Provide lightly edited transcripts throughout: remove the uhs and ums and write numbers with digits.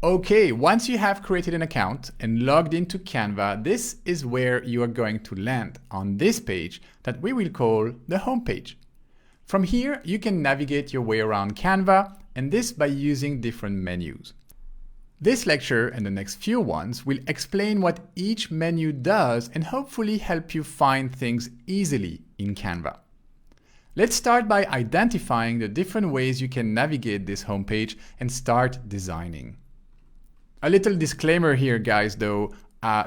Okay, once you have created an account and logged into Canva, this is where you are going to land on this page that we will call the home page. From here, you can navigate your way around Canva, and this by using different menus. This lecture and the next few ones will explain what each menu does and hopefully help you find things easily in Canva. Let's start by identifying the different ways you can navigate this homepage and start designing. A little disclaimer here, guys, though,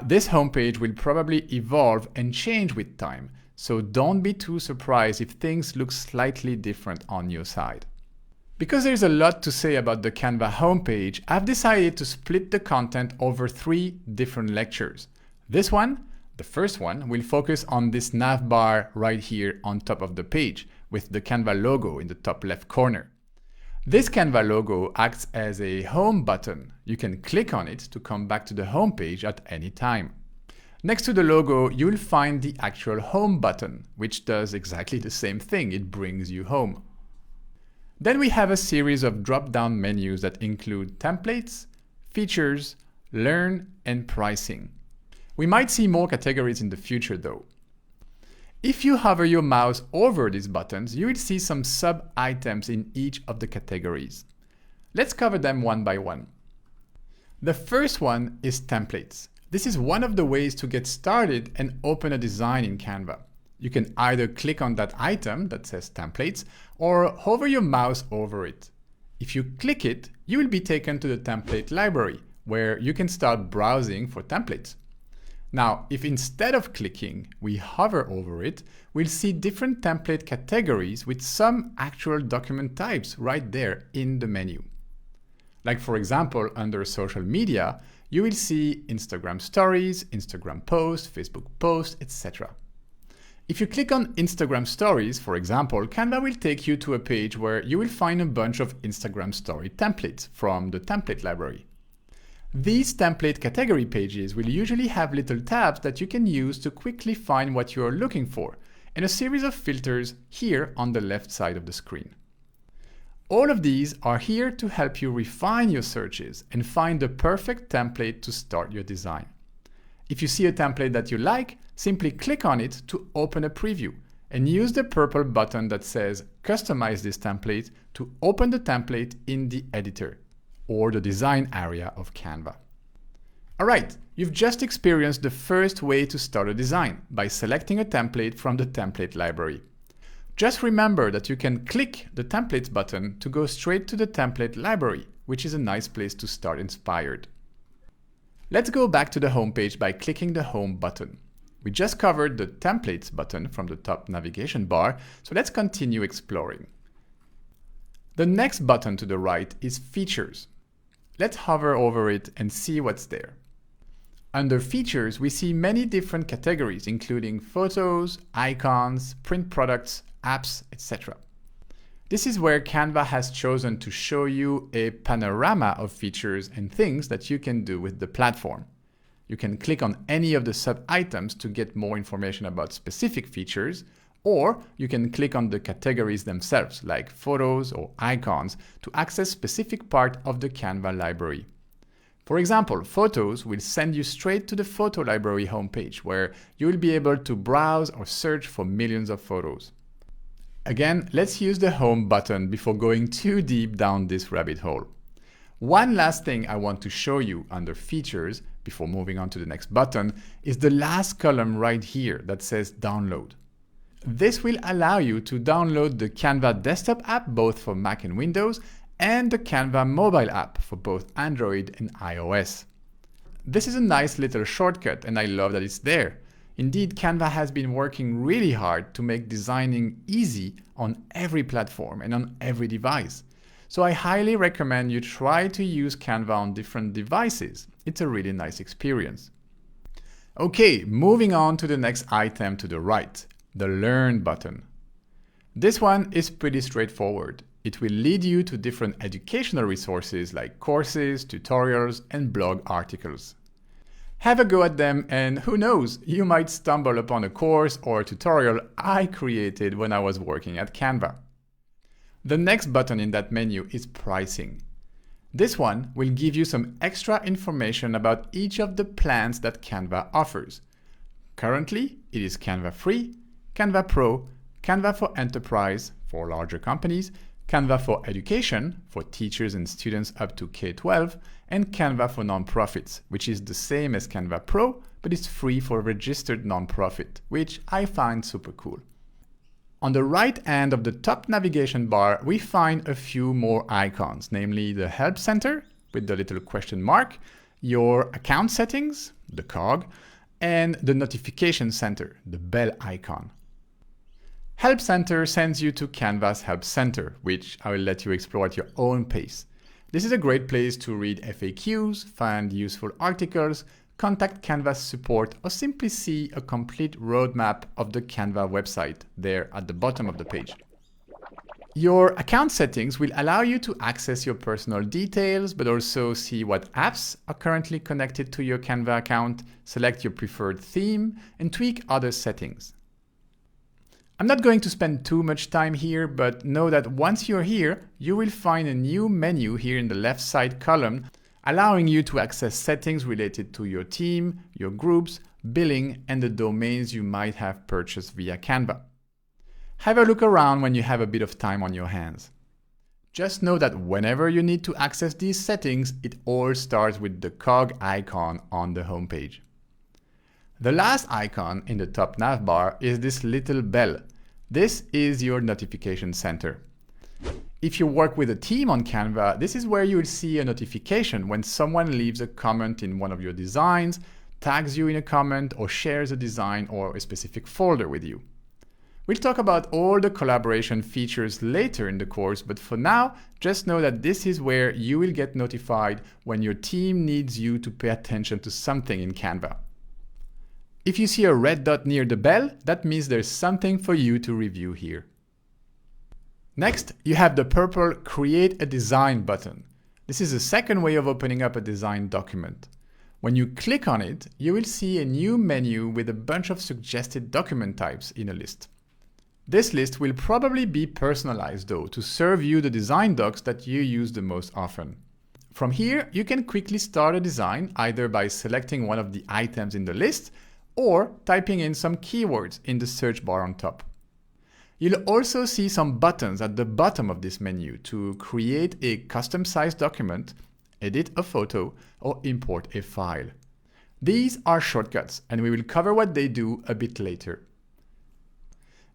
this homepage will probably evolve and change with time, so don't be too surprised if things look slightly different on your side. Because there's a lot to say about the Canva homepage, I've decided to split the content over 3 different lectures. This one, the first one, will focus on this navbar right here on top of the page with the Canva logo in the top left corner. This Canva logo acts as a home button. You can click on it to come back to the home page at any time. Next to the logo, you'll find the actual home button, which does exactly the same thing. It brings you home. Then we have a series of drop-down menus that include templates, features, learn, and pricing. We might see more categories in the future though. If you hover your mouse over these buttons, you will see some sub-items in each of the categories. Let's cover them one by one. The first one is templates. This is one of the ways to get started and open a design in Canva. You can either click on that item that says templates or hover your mouse over it. If you click it, you will be taken to the template library where you can start browsing for templates. Now, if instead of clicking, we hover over it, we'll see different template categories with some actual document types right there in the menu. Like for example, under social media, you will see Instagram stories, Instagram posts, Facebook posts, etc. If you click on Instagram stories, for example, Canva will take you to a page where you will find a bunch of Instagram story templates from the template library. These template category pages will usually have little tabs that you can use to quickly find what you are looking for, and a series of filters here on the left side of the screen. All of these are here to help you refine your searches and find the perfect template to start your design. If you see a template that you like, simply click on it to open a preview and use the purple button that says Customize this template to open the template in the editor or the design area of Canva. Alright, you've just experienced the first way to start a design by selecting a template from the template library. Just remember that you can click the templates button to go straight to the template library, which is a nice place to start inspired. Let's go back to the home page by clicking the home button. We just covered the templates button from the top navigation bar, so let's continue exploring. The next button to the right is features. Let's hover over it and see what's there. Under features, we see many different categories, including photos, icons, print products, apps, etc. This is where Canva has chosen to show you a panorama of features and things that you can do with the platform. You can click on any of the sub-items to get more information about specific features, or you can click on the categories themselves, like photos or icons, to access specific part of the Canva library. For example, photos will send you straight to the photo library homepage, where you will be able to browse or search for millions of photos. Again, let's use the home button before going too deep down this rabbit hole. One last thing I want to show you under features, before moving on to the next button, is the last column right here that says download. This will allow you to download the Canva desktop app both for Mac and Windows and the Canva mobile app for both Android and iOS. This is a nice little shortcut and I love that it's there. Indeed, Canva has been working really hard to make designing easy on every platform and on every device. So I highly recommend you try to use Canva on different devices. It's a really nice experience. Okay, moving on to the next item to the right, the Learn button. This one is pretty straightforward. It will lead you to different educational resources like courses, tutorials, and blog articles. Have a go at them and who knows, you might stumble upon a course or a tutorial I created when I was working at Canva. The next button in that menu is Pricing. This one will give you some extra information about each of the plans that Canva offers. Currently, it is Canva Free, Canva Pro, Canva for Enterprise for larger companies, Canva for Education for teachers and students up to K-12, and Canva for nonprofits, which is the same as Canva Pro, but it's free for registered nonprofit, which I find super cool. On the right end of the top navigation bar, we find a few more icons, namely the Help Center with the little question mark, your account settings, the cog, and the Notification Center, the bell icon. Help Center sends you to Canva's Help Center, which I will let you explore at your own pace. This is a great place to read FAQs, find useful articles, contact Canva's support, or simply see a complete roadmap of the Canva website there at the bottom of the page. Your account settings will allow you to access your personal details, but also see what apps are currently connected to your Canva account, select your preferred theme, and tweak other settings. I'm not going to spend too much time here, but know that once you're here, you will find a new menu here in the left side column, allowing you to access settings related to your team, your groups, billing, and the domains you might have purchased via Canva. Have a look around when you have a bit of time on your hands. Just know that whenever you need to access these settings, it all starts with the cog icon on the homepage. The last icon in the top navbar is this little bell. This is your notification center. If you work with a team on Canva, this is where you will see a notification when someone leaves a comment in one of your designs, tags you in a comment, or shares a design or a specific folder with you. We'll talk about all the collaboration features later in the course, but for now, just know that this is where you will get notified when your team needs you to pay attention to something in Canva. If you see a red dot near the bell, that means there's something for you to review here. Next, you have the purple Create a Design button. This is a second way of opening up a design document. When you click on it, you will see a new menu with a bunch of suggested document types in a list. This list will probably be personalized though to serve you the design docs that you use the most often. From here, you can quickly start a design either by selecting one of the items in the list or typing in some keywords in the search bar on top. You'll also see some buttons at the bottom of this menu to create a custom-sized document, edit a photo, or import a file. These are shortcuts, and we will cover what they do a bit later.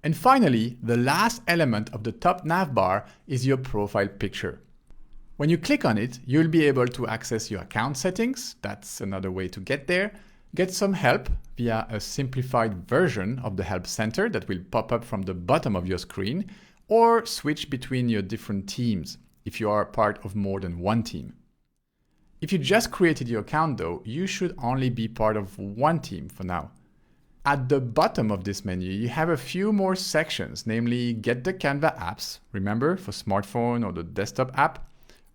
And finally, the last element of the top navbar is your profile picture. When you click on it, you'll be able to access your account settings, that's another way to get there, get some help via a simplified version of the Help Center that will pop up from the bottom of your screen, or switch between your different teams if you are part of more than one team. If you just created your account though, you should only be part of one team for now. At the bottom of this menu, you have a few more sections, namely Get the Canva apps, remember, for smartphone or the desktop app,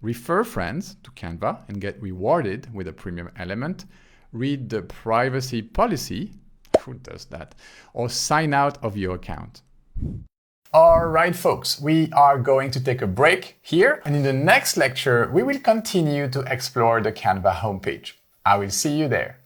Refer friends to Canva and get rewarded with a premium element, read the privacy policy, who does that, or sign out of your account. All right, folks, we are going to take a break here, and in the next lecture, we will continue to explore the Canva homepage. I will see you there.